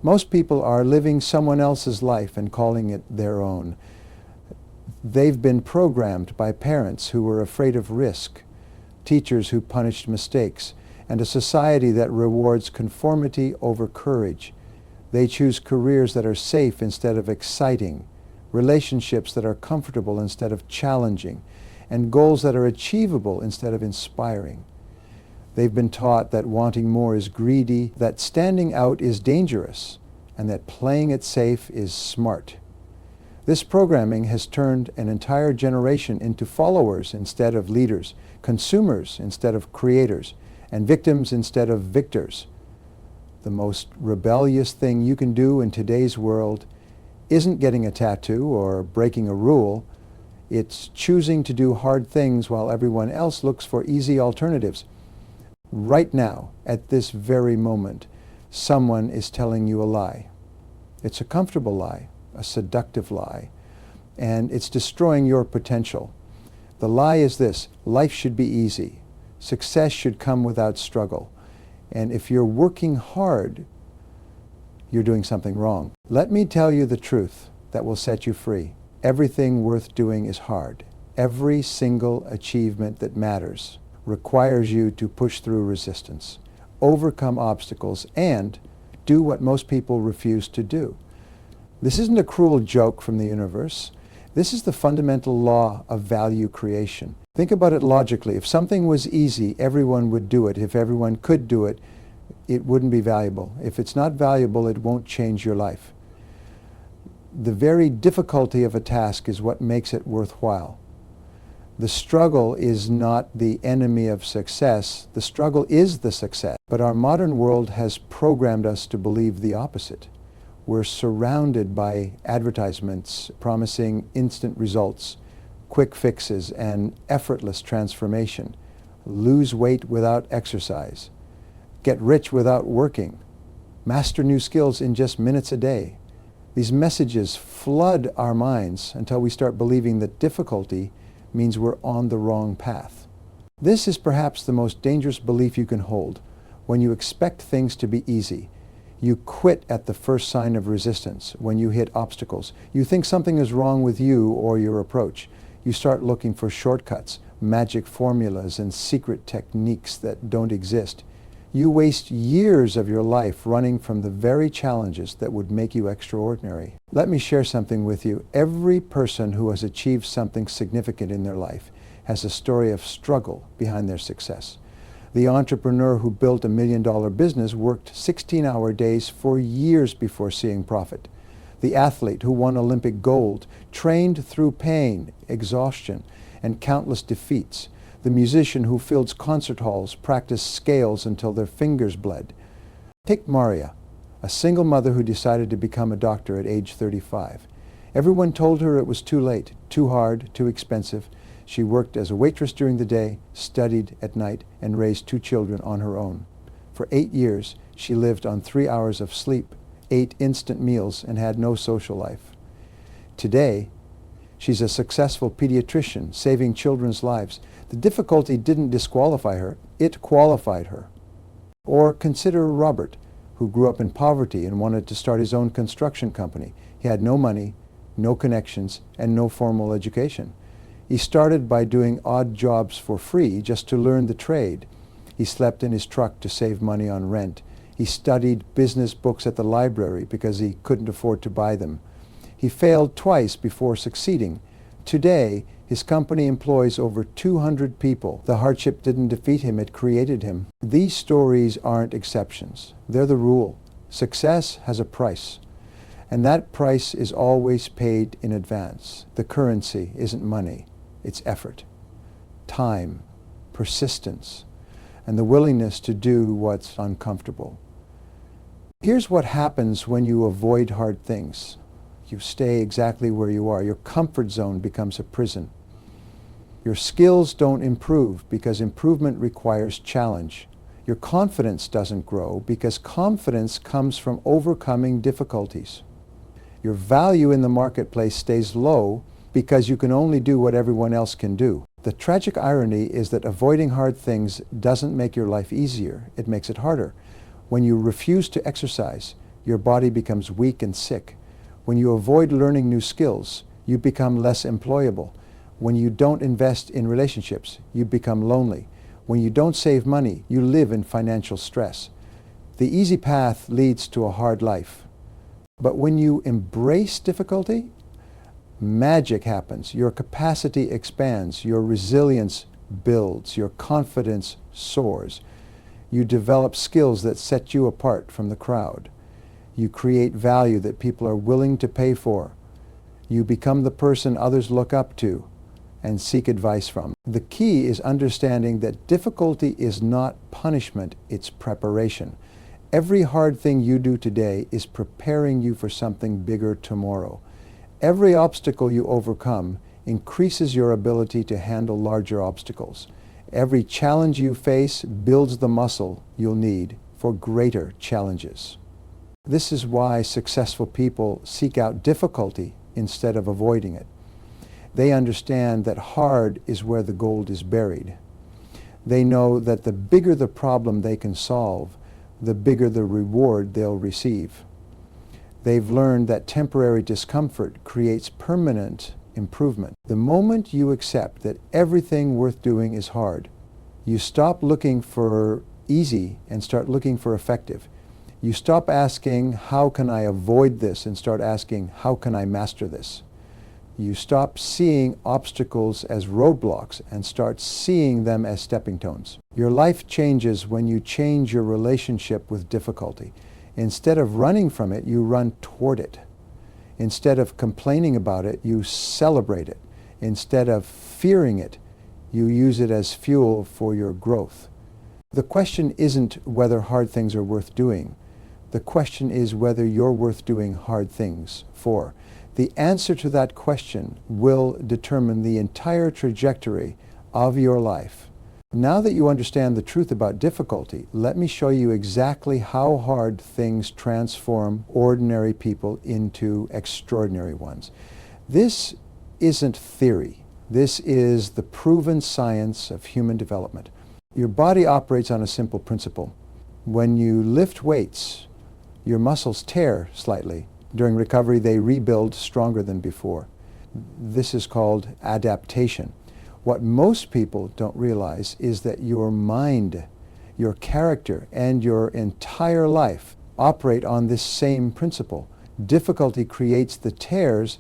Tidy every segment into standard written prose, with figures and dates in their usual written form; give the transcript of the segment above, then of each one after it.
Most people are living someone else's life and calling it their own. They've been programmed by parents who were afraid of risk, teachers who punished mistakes, and a society that rewards conformity over courage. They choose careers that are safe instead of exciting, relationships that are comfortable instead of challenging, and goals that are achievable instead of inspiring. They've been taught that wanting more is greedy, that standing out is dangerous, and that playing it safe is smart. This programming has turned an entire generation into followers instead of leaders, consumers instead of creators, and victims instead of victors. The most rebellious thing you can do in today's world isn't getting a tattoo or breaking a rule. It's choosing to do hard things while everyone else looks for easy alternatives. Right now, at this very moment, someone is telling you a lie. It's a comfortable lie, a seductive lie, and it's destroying your potential. The lie is this: life should be easy. Success should come without struggle. And if you're working hard, you're doing something wrong. Let me tell you the truth that will set you free. Everything worth doing is hard. Every single achievement that matters requires you to push through resistance, overcome obstacles, and do what most people refuse to do. This isn't a cruel joke from the universe. This is the fundamental law of value creation. Think about it logically. If something was easy, everyone would do it. If everyone could do it, it wouldn't be valuable. If it's not valuable, it won't change your life. The very difficulty of a task is what makes it worthwhile. The struggle is not the enemy of success. The struggle is the success. But our modern world has programmed us to believe the opposite. We're surrounded by advertisements promising instant results, quick fixes, and effortless transformation. Lose weight without exercise. Get rich without working. Master new skills in just minutes a day. These messages flood our minds until we start believing that difficulty means we're on the wrong path. This is perhaps the most dangerous belief you can hold. When you expect things to be easy, you quit at the first sign of resistance. When you hit obstacles, you think something is wrong with you or your approach. You start looking for shortcuts, magic formulas, and secret techniques that don't exist. You waste years of your life running from the very challenges that would make you extraordinary. Let me share something with you. Every person who has achieved something significant in their life has a story of struggle behind their success. The entrepreneur who built $1 million business worked 16-hour days for years before seeing profit. The athlete who won Olympic gold trained through pain, exhaustion, and countless defeats. The musician who fills concert halls practiced scales until their fingers bled. Take Maria, a single mother who decided to become a doctor at age 35. Everyone told her it was too late, too hard, too expensive. She worked as a waitress during the day, studied at night, and raised 2 children on her own. For 8 years, she lived on 3 hours of sleep, ate instant meals, and had no social life. Today, she's a successful pediatrician, saving children's lives. The difficulty didn't disqualify her, it qualified her. Or consider Robert, who grew up in poverty and wanted to start his own construction company. He had no money, no connections, and no formal education. He started by doing odd jobs for free just to learn the trade. He slept in his truck to save money on rent. He studied business books at the library because he couldn't afford to buy them. He failed twice before succeeding. Today, his company employs over 200 people. The hardship didn't defeat him, it created him. These stories aren't exceptions. They're the rule. Success has a price, and that price is always paid in advance. The currency isn't money, it's effort, time, persistence, and the willingness to do what's uncomfortable. Here's what happens when you avoid hard things. You stay exactly where you are. Your comfort zone becomes a prison. Your skills don't improve because improvement requires challenge. Your confidence doesn't grow because confidence comes from overcoming difficulties. Your value in the marketplace stays low because you can only do what everyone else can do. The tragic irony is that avoiding hard things doesn't make your life easier, it makes it harder. When you refuse to exercise, your body becomes weak and sick. When you avoid learning new skills, you become less employable. When you don't invest in relationships, you become lonely. When you don't save money, you live in financial stress. The easy path leads to a hard life. But when you embrace difficulty, magic happens. Your capacity expands, your resilience builds, your confidence soars. You develop skills that set you apart from the crowd. You create value that people are willing to pay for. You become the person others look up to and seek advice from. The key is understanding that difficulty is not punishment, it's preparation. Every hard thing you do today is preparing you for something bigger tomorrow. Every obstacle you overcome increases your ability to handle larger obstacles. Every challenge you face builds the muscle you'll need for greater challenges. This is why successful people seek out difficulty instead of avoiding it. They understand that hard is where the gold is buried. They know that the bigger the problem they can solve, the bigger the reward they'll receive. They've learned that temporary discomfort creates permanent improvement. The moment you accept that everything worth doing is hard, you stop looking for easy and start looking for effective. You stop asking, how can I avoid this, and start asking, how can I master this? You stop seeing obstacles as roadblocks and start seeing them as stepping stones. Your life changes when you change your relationship with difficulty. Instead of running from it, you run toward it. Instead of complaining about it, you celebrate it. Instead of fearing it, you use it as fuel for your growth. The question isn't whether hard things are worth doing. The question is whether you're worth doing hard things for. The answer to that question will determine the entire trajectory of your life. Now that you understand the truth about difficulty, let me show you exactly how hard things transform ordinary people into extraordinary ones. This isn't theory. This is the proven science of human development. Your body operates on a simple principle. When you lift weights, your muscles tear slightly. During recovery, they rebuild stronger than before. This is called adaptation. What most people don't realize is that your mind, your character, and your entire life operate on this same principle. Difficulty creates the tears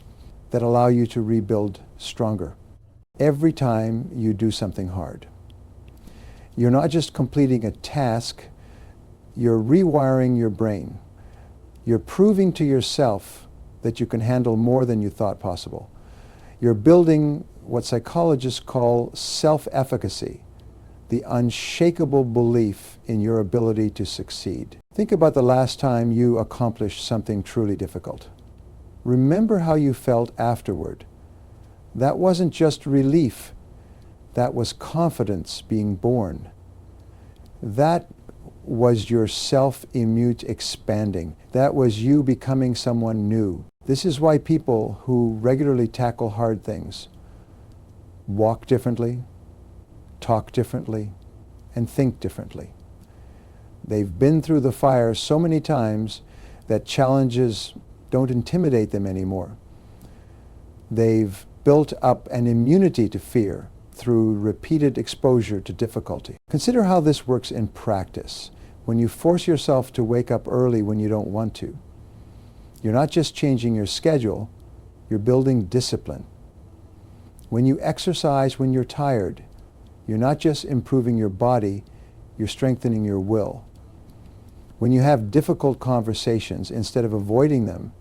that allow you to rebuild stronger. Every time you do something hard, you're not just completing a task, you're rewiring your brain. You're proving to yourself that you can handle more than you thought possible. You're building what psychologists call self-efficacy, the unshakable belief in your ability to succeed. Think about the last time you accomplished something truly difficult. Remember how you felt afterward. That wasn't just relief, that was confidence being born. That was your self-immune expanding. That was you becoming someone new. This is why people who regularly tackle hard things walk differently, talk differently, and think differently. They've been through the fire so many times that challenges don't intimidate them anymore. They've built up an immunity to fear through repeated exposure to difficulty. Consider how this works in practice. When you force yourself to wake up early when you don't want to, you're not just changing your schedule, you're building discipline. When you exercise when you're tired, you're not just improving your body, you're strengthening your will. When you have difficult conversations, instead of avoiding them,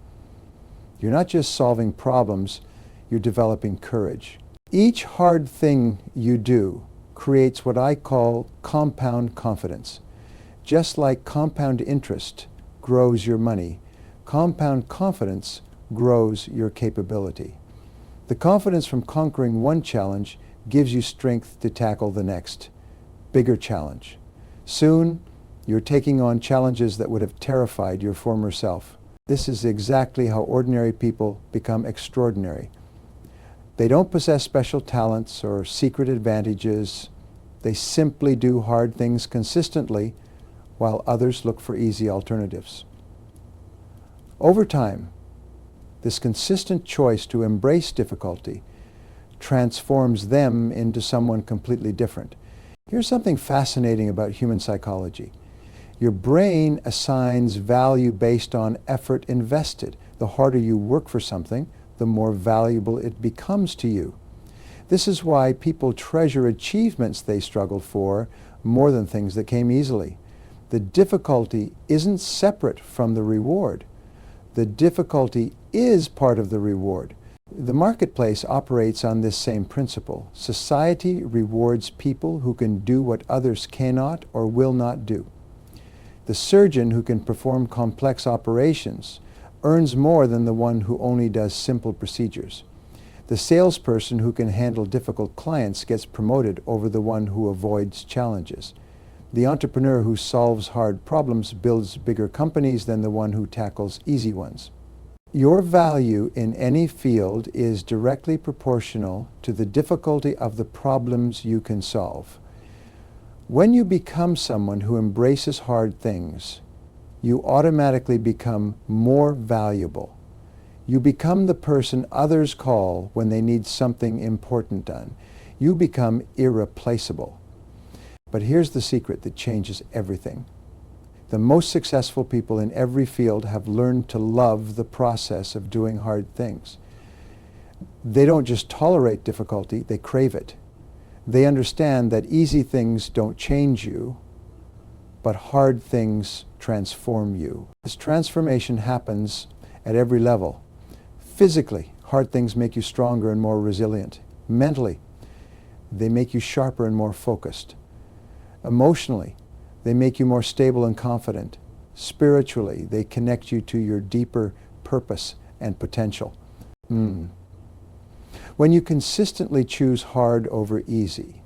you're not just solving problems, you're developing courage. Each hard thing you do creates what I call compound confidence. Just like compound interest grows your money, compound confidence grows your capability. The confidence from conquering one challenge gives you strength to tackle the next, bigger challenge. Soon, you're taking on challenges that would have terrified your former self. This is exactly how ordinary people become extraordinary. They don't possess special talents or secret advantages. They simply do hard things consistently while others look for easy alternatives. Over time, this consistent choice to embrace difficulty transforms them into someone completely different. Here's something fascinating about human psychology. Your brain assigns value based on effort invested. The harder you work for something, the more valuable it becomes to you. This is why people treasure achievements they struggled for more than things that came easily. The difficulty isn't separate from the reward. The difficulty is part of the reward. The marketplace operates on this same principle. Society rewards people who can do what others cannot or will not do. The surgeon who can perform complex operations earns more than the one who only does simple procedures. The salesperson who can handle difficult clients gets promoted over the one who avoids challenges. The entrepreneur who solves hard problems builds bigger companies than the one who tackles easy ones. Your value in any field is directly proportional to the difficulty of the problems you can solve. When you become someone who embraces hard things, you automatically become more valuable. You become the person others call when they need something important done. You become irreplaceable. But here's the secret that changes everything. The most successful people in every field have learned to love the process of doing hard things. They don't just tolerate difficulty, they crave it. They understand that easy things don't change you, but hard things transform you. This transformation happens at every level. Physically, hard things make you stronger and more resilient. Mentally, they make you sharper and more focused. Emotionally, they make you more stable and confident. Spiritually, they connect you to your deeper purpose and potential. When you consistently choose hard over easy,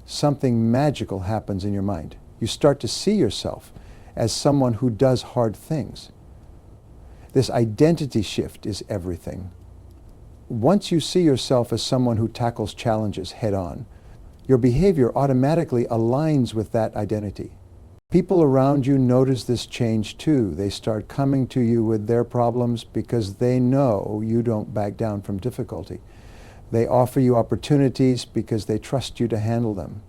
something magical happens in your mind. You start to see yourself as someone who does hard things. This identity shift is everything. Once you see yourself as someone who tackles challenges head-on, your behavior automatically aligns with that identity. People around you notice this change too. They start coming to you with their problems because they know you don't back down from difficulty. They offer you opportunities because they trust you to handle them.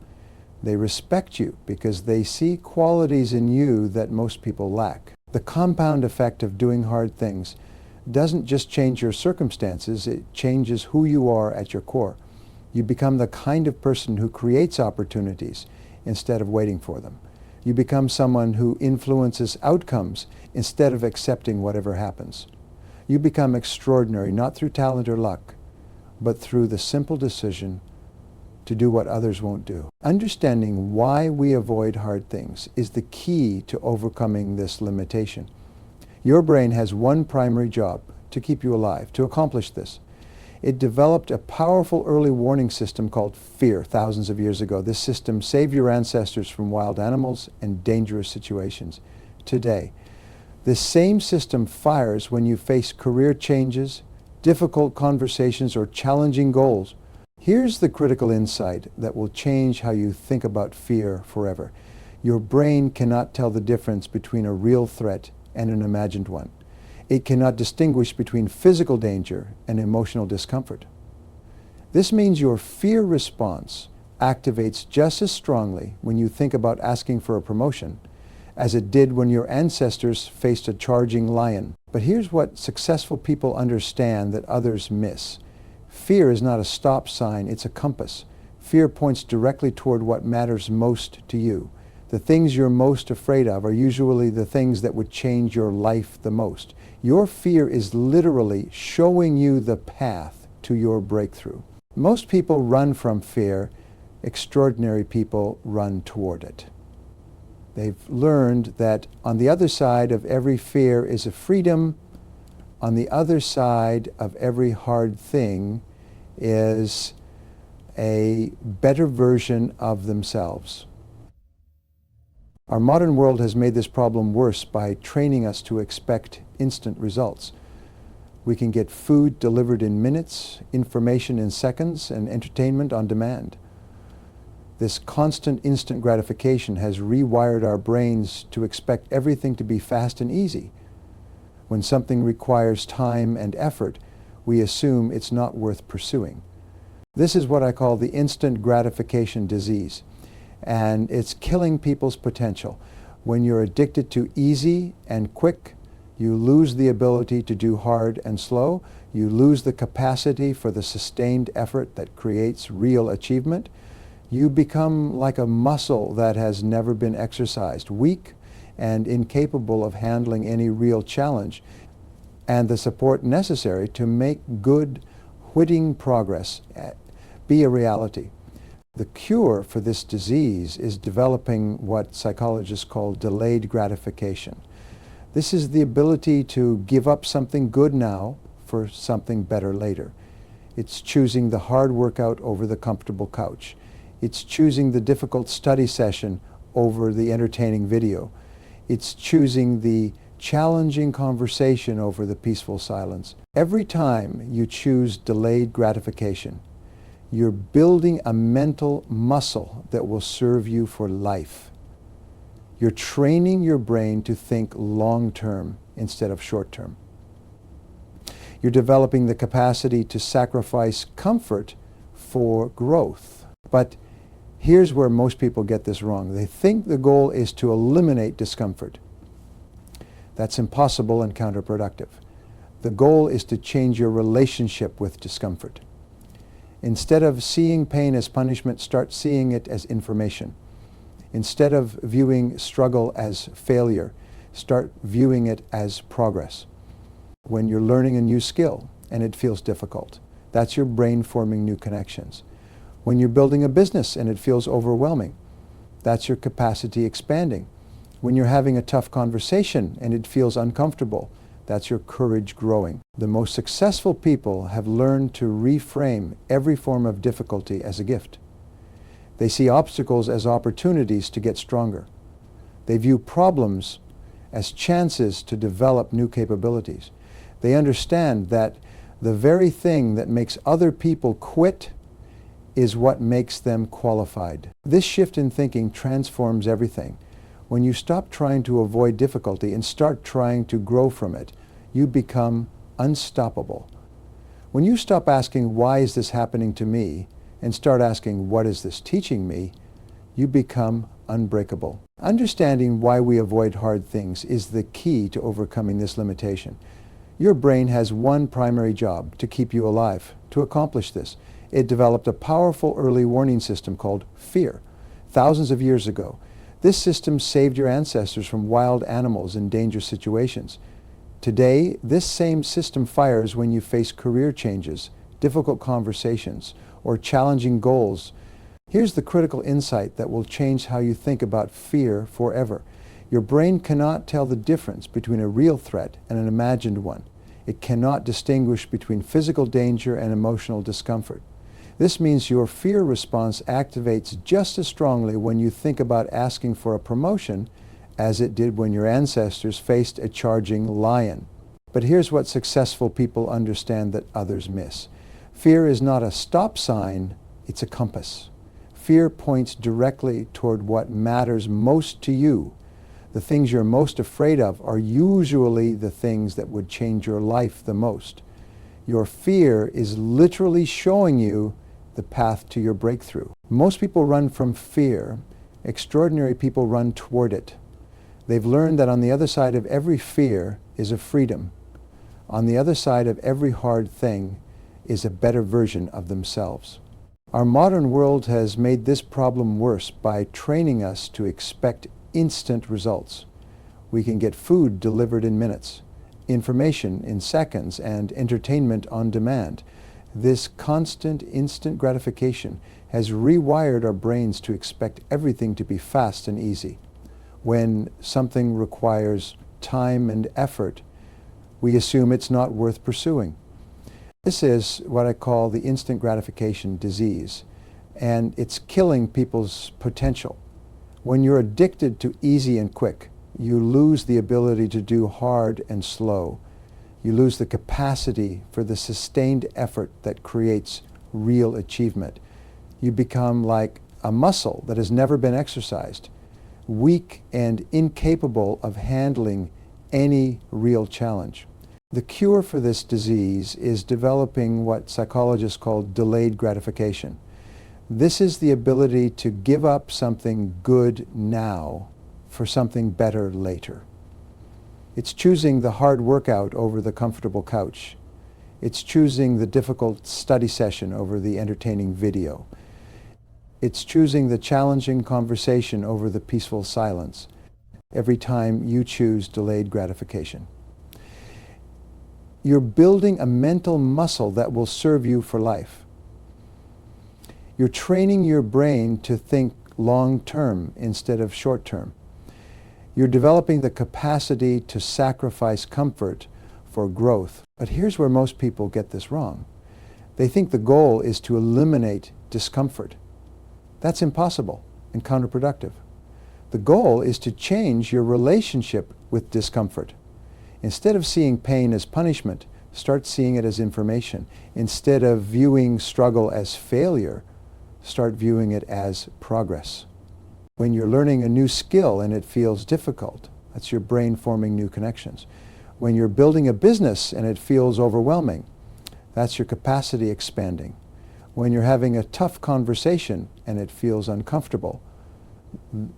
They respect you because they see qualities in you that most people lack. The compound effect of doing hard things doesn't just change your circumstances, it changes who you are at your core. You become the kind of person who creates opportunities instead of waiting for them. You become someone who influences outcomes instead of accepting whatever happens. You become extraordinary, not through talent or luck, but through the simple decision to do what others won't do. Understanding why we avoid hard things is the key to overcoming this limitation. Your brain has one primary job: to keep you alive. To accomplish this, it developed a powerful early warning system called fear thousands of years ago. This system saved your ancestors from wild animals and dangerous situations. Today, this same system fires when you face career changes, difficult conversations, or challenging goals. Here's the critical insight that will change how you think about fear forever. Your brain cannot tell the difference between a real threat and an imagined one. It cannot distinguish between physical danger and emotional discomfort. This means your fear response activates just as strongly when you think about asking for a promotion as it did when your ancestors faced a charging lion. But here's what successful people understand that others miss. Fear is not a stop sign, it's a compass. Fear points directly toward what matters most to you. The things you're most afraid of are usually the things that would change your life the most. Your fear is literally showing you the path to your breakthrough. Most people run from fear. Extraordinary people run toward it. They've learned that on the other side of every fear is a freedom. On the other side of every hard thing is a better version of themselves. Our modern world has made this problem worse by training us to expect instant results. We can get food delivered in minutes, information in seconds, and entertainment on demand. This constant instant gratification has rewired our brains to expect everything to be fast and easy. When something requires time and effort, we assume it's not worth pursuing. This is what I call the instant gratification disease, and it's killing people's potential. When you're addicted to easy and quick, you lose the ability to do hard and slow. You lose the capacity for the sustained effort that creates real achievement. You become like a muscle that has never been exercised, weak and incapable of handling any real challenge, and the support necessary to make good, whitting progress be a reality. The cure for this disease is developing what psychologists call delayed gratification. This is the ability to give up something good now for something better later. It's choosing the hard workout over the comfortable couch. It's choosing the difficult study session over the entertaining video. It's choosing the challenging conversation over the peaceful silence. Every time you choose delayed gratification, you're building a mental muscle that will serve you for life. You're training your brain to think long-term instead of short-term. You're developing the capacity to sacrifice comfort for growth. But here's where most people get this wrong. They think the goal is to eliminate discomfort. That's impossible and counterproductive. The goal is to change your relationship with discomfort. Instead of seeing pain as punishment, start seeing it as information. Instead of viewing struggle as failure, start viewing it as progress. When you're learning a new skill and it feels difficult, that's your brain forming new connections. When you're building a business and it feels overwhelming, that's your capacity expanding. When you're having a tough conversation and it feels uncomfortable, that's your courage growing. The most successful people have learned to reframe every form of difficulty as a gift. They see obstacles as opportunities to get stronger. They view problems as chances to develop new capabilities. They understand that the very thing that makes other people quit is what makes them qualified. This shift in thinking transforms everything. When you stop trying to avoid difficulty and start trying to grow from it, you become unstoppable. When you stop asking, why is this happening to me, and start asking, what is this teaching me, you become unbreakable. Understanding why we avoid hard things is the key to overcoming this limitation. Your brain has one primary job: to keep you alive. To accomplish this, it developed a powerful early warning system called fear. Thousands of years ago, this system saved your ancestors from wild animals in dangerous situations. Today, this same system fires when you face career changes, difficult conversations, or challenging goals. Here's the critical insight that will change how you think about fear forever. Your brain cannot tell the difference between a real threat and an imagined one. It cannot distinguish between physical danger and emotional discomfort. This means your fear response activates just as strongly when you think about asking for a promotion as it did when your ancestors faced a charging lion. But here's what successful people understand that others miss. Fear is not a stop sign, it's a compass. Fear points directly toward what matters most to you. The things you're most afraid of are usually the things that would change your life the most. Your fear is literally showing you the path to your breakthrough. Most people run from fear. Extraordinary people run toward it. They've learned that on the other side of every fear is a freedom. On the other side of every hard thing is a better version of themselves. Our modern world has made this problem worse by training us to expect instant results. We can get food delivered in minutes, information in seconds, and entertainment on demand. This constant instant gratification has rewired our brains to expect everything to be fast and easy. When something requires time and effort, we assume it's not worth pursuing. This is what I call the instant gratification disease, and it's killing people's potential. When you're addicted to easy and quick, you lose the ability to do hard and slow. You lose the capacity for the sustained effort that creates real achievement. You become like a muscle that has never been exercised, weak and incapable of handling any real challenge. The cure for this disease is developing what psychologists call delayed gratification. This is the ability to give up something good now for something better later. It's choosing the hard workout over the comfortable couch. It's choosing the difficult study session over the entertaining video. It's choosing the challenging conversation over the peaceful silence every time you choose delayed gratification. You're building a mental muscle that will serve you for life. You're training your brain to think long-term instead of short-term. You're developing the capacity to sacrifice comfort for growth. But here's where most people get this wrong. They think the goal is to eliminate discomfort. That's impossible and counterproductive. The goal is to change your relationship with discomfort. Instead of seeing pain as punishment, start seeing it as information. Instead of viewing struggle as failure, start viewing it as progress. When you're learning a new skill and it feels difficult, that's your brain forming new connections. When you're building a business and it feels overwhelming, that's your capacity expanding. When you're having a tough conversation and it feels uncomfortable,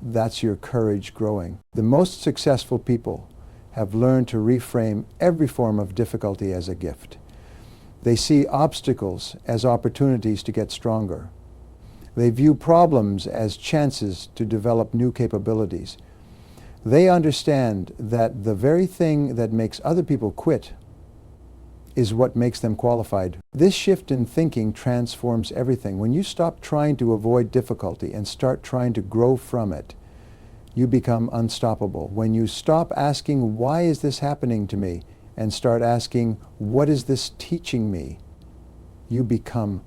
that's your courage growing. The most successful people have learned to reframe every form of difficulty as a gift. They see obstacles as opportunities to get stronger. They view problems as chances to develop new capabilities. They understand that the very thing that makes other people quit is what makes them qualified. This shift in thinking transforms everything. When you stop trying to avoid difficulty and start trying to grow from it, you become unstoppable. When you stop asking, why is this happening to me, and start asking, what is this teaching me, you become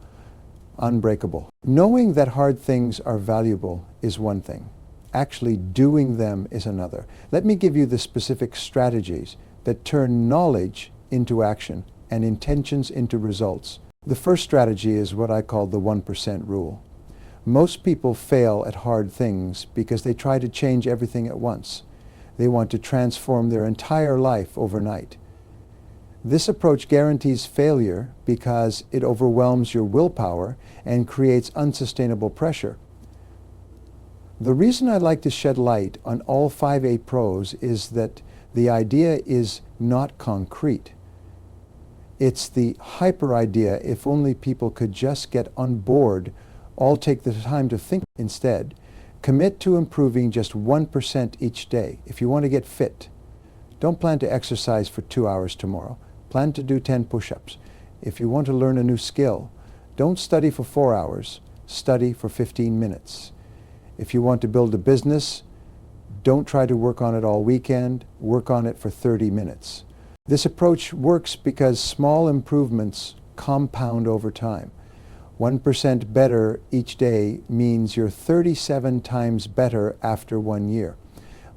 unbreakable. Knowing that hard things are valuable is one thing. Actually doing them is another. Let me give you the specific strategies that turn knowledge into action and intentions into results. The first strategy is what I call the 1% rule. Most people fail at hard things because they try to change everything at once. They want to transform their entire life overnight. This approach guarantees failure because it overwhelms your willpower and creates unsustainable pressure. The reason I like to shed light on all 5 pros is that the idea is not concrete. It's the hyper idea. If only people could just get on board, all take the time to think instead. Commit to improving just 1% each day. If you want to get fit, don't plan to exercise for 2 hours tomorrow. Plan to do 10 push-ups. If you want to learn a new skill, don't study for 4 hours. Study for 15 minutes. If you want to build a business, don't try to work on it all weekend. Work on it for 30 minutes. This approach works because small improvements compound over time. 1% better each day means you're 37 times better after 1 year.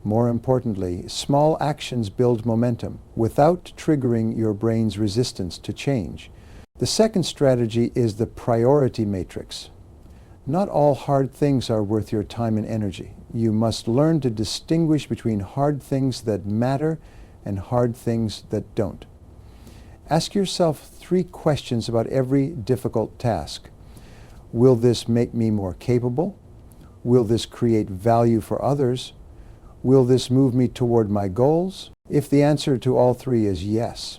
More importantly, small actions build momentum without triggering your brain's resistance to change. The second strategy is the priority matrix. Not all hard things are worth your time and energy. You must learn to distinguish between hard things that matter and hard things that don't. Ask yourself 3 questions about every difficult task. Will this make me more capable? Will this create value for others? Will this move me toward my goals? If the answer to all 3 is yes,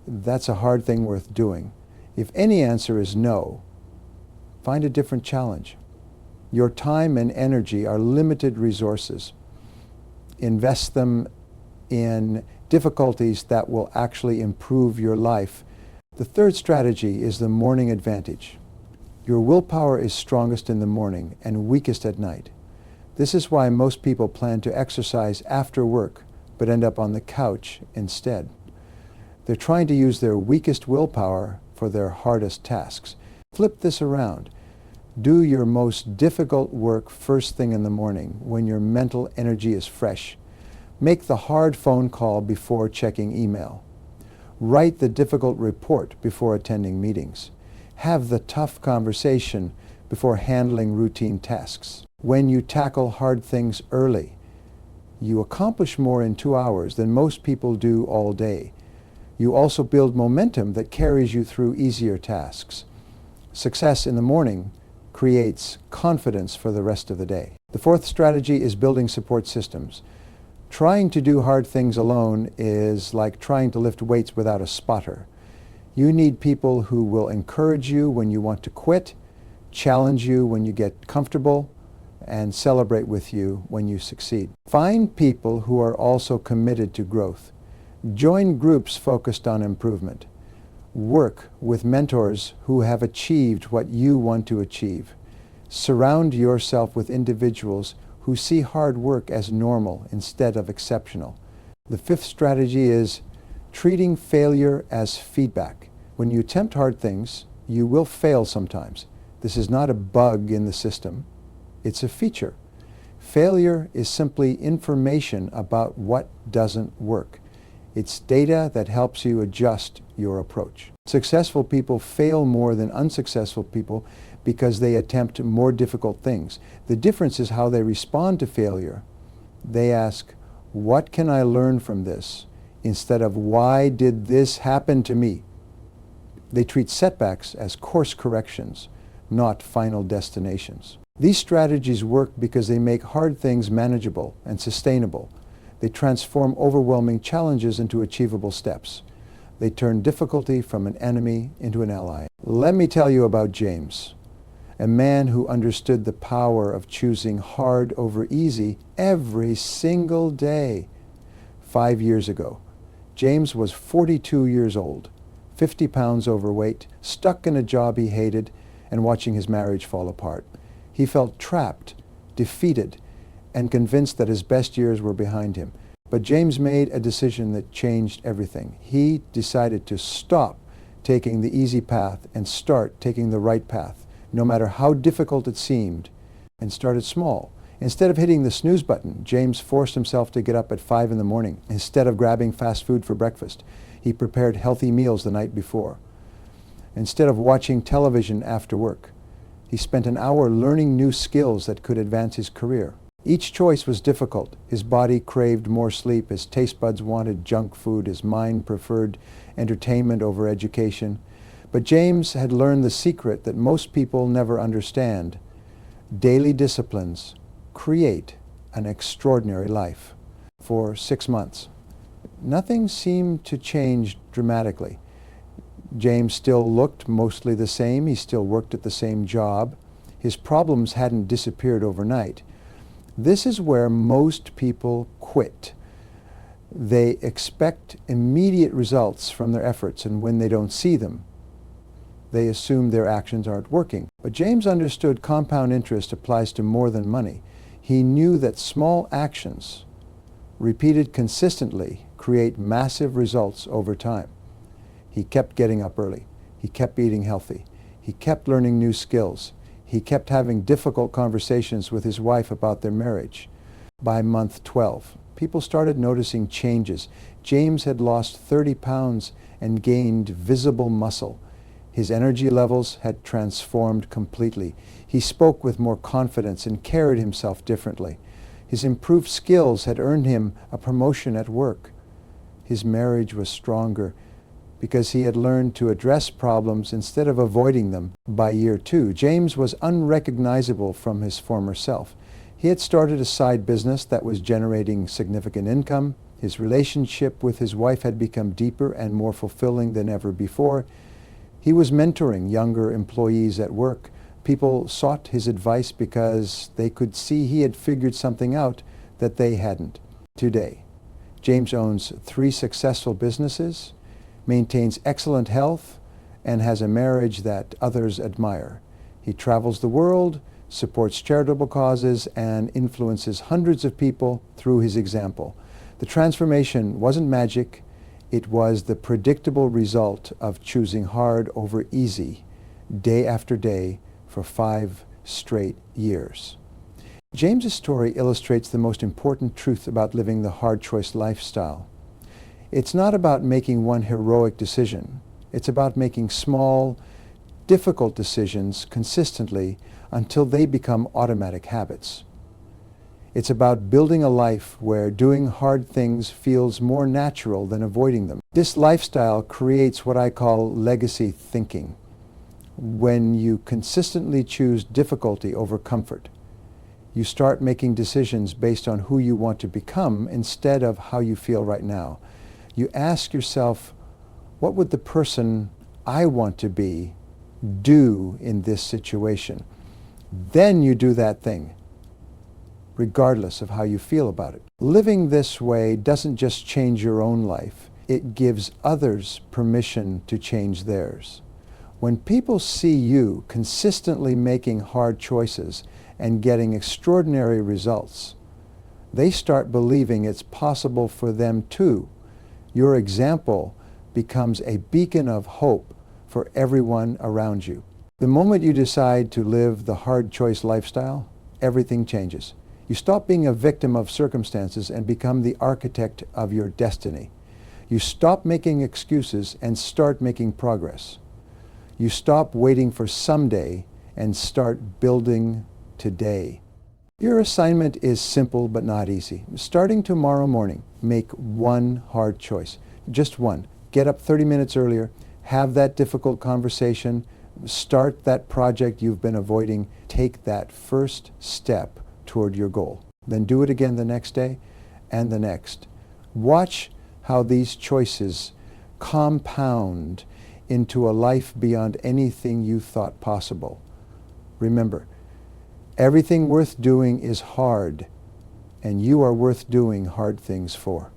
that's a hard thing worth doing. If any answer is no, find a different challenge. Your time and energy are limited resources. Invest them in difficulties that will actually improve your life. The third strategy is the morning advantage. Your willpower is strongest in the morning and weakest at night. This is why most people plan to exercise after work, but end up on the couch instead. They're trying to use their weakest willpower for their hardest tasks. Flip this around. Do your most difficult work first thing in the morning when your mental energy is fresh. Make the hard phone call before checking email. Write the difficult report before attending meetings. Have the tough conversation before handling routine tasks. When you tackle hard things early, You accomplish more in 2 hours than most people do all day. You also build momentum that carries you through easier tasks. Success in the morning creates confidence for the rest of the day. The fourth strategy is building support systems. Trying to do hard things alone is like trying to lift weights without a spotter. You need people who will encourage you when you want to quit, challenge you when you get comfortable, and celebrate with you when you succeed. Find people who are also committed to growth. Join groups focused on improvement. Work with mentors who have achieved what you want to achieve. Surround yourself with individuals who see hard work as normal instead of exceptional. The fifth strategy is treating failure as feedback. When you attempt hard things, you will fail sometimes. This is not a bug in the system. It's a feature. Failure is simply information about what doesn't work. It's data that helps you adjust your approach. Successful people fail more than unsuccessful people because they attempt more difficult things. The difference is how they respond to failure. They ask, what can I learn from this? Instead of, why did this happen to me? They treat setbacks as course corrections, not final destinations. These strategies work because they make hard things manageable and sustainable. They transform overwhelming challenges into achievable steps. They turn difficulty from an enemy into an ally. Let me tell you about James, a man who understood the power of choosing hard over easy every single day. 5 years ago, James was 42 years old, 50 pounds overweight, stuck in a job he hated, and watching his marriage fall apart. He felt trapped, defeated, and convinced that his best years were behind him. But James made a decision that changed everything. He decided to stop taking the easy path and start taking the right path, no matter how difficult it seemed, and started small. Instead of hitting the snooze button, James forced himself to get up at 5 in the morning. Instead of grabbing fast food for breakfast, he prepared healthy meals the night before. Instead of watching television after work, he spent an hour learning new skills that could advance his career. Each choice was difficult. His body craved more sleep, his taste buds wanted junk food, his mind preferred entertainment over education. But James had learned the secret that most people never understand. Daily disciplines create an extraordinary life. For 6 months, nothing seemed to change dramatically. James still looked mostly the same. He still worked at the same job. His problems hadn't disappeared overnight. This is where most people quit. They expect immediate results from their efforts, and when they don't see them, they assume their actions aren't working. But James understood compound interest applies to more than money. He knew that small actions, repeated consistently, create massive results over time. He kept getting up early. He kept eating healthy. He kept learning new skills. He kept having difficult conversations with his wife about their marriage. By month 12, people started noticing changes. James had lost 30 pounds and gained visible muscle. His energy levels had transformed completely. He spoke with more confidence and carried himself differently. His improved skills had earned him a promotion at work. His marriage was stronger because he had learned to address problems instead of avoiding them. By year 2, James was unrecognizable from his former self. He had started a side business that was generating significant income. His relationship with his wife had become deeper and more fulfilling than ever before. He was mentoring younger employees at work. People sought his advice because they could see he had figured something out that they hadn't. Today, James owns 3 successful businesses, maintains excellent health, and has a marriage that others admire. He travels the world, supports charitable causes, and influences hundreds of people through his example. The transformation wasn't magic. It was the predictable result of choosing hard over easy, day after day, for 5 straight years. James's story illustrates the most important truth about living the hard choice lifestyle. It's not about making one heroic decision. It's about making small, difficult decisions consistently until they become automatic habits. It's about building a life where doing hard things feels more natural than avoiding them. This lifestyle creates what I call legacy thinking, when you consistently choose difficulty over comfort. You start making decisions based on who you want to become instead of how you feel right now. You ask yourself, what would the person I want to be do in this situation? Then you do that thing, regardless of how you feel about it. Living this way doesn't just change your own life, it gives others permission to change theirs. When people see you consistently making hard choices and getting extraordinary results, they start believing it's possible for them too. Your example becomes a beacon of hope for everyone around you. The moment you decide to live the hard choice lifestyle, everything changes. You stop being a victim of circumstances and become the architect of your destiny. You stop making excuses and start making progress. You stop waiting for someday and start building today. Your assignment is simple but not easy. Starting tomorrow morning, make one hard choice. Just one. Get up 30 minutes earlier, have that difficult conversation, start that project you've been avoiding, take that first step toward your goal. Then do it again the next day and the next. Watch how these choices compound into a life beyond anything you thought possible. Remember, everything worth doing is hard, and you are worth doing hard things for.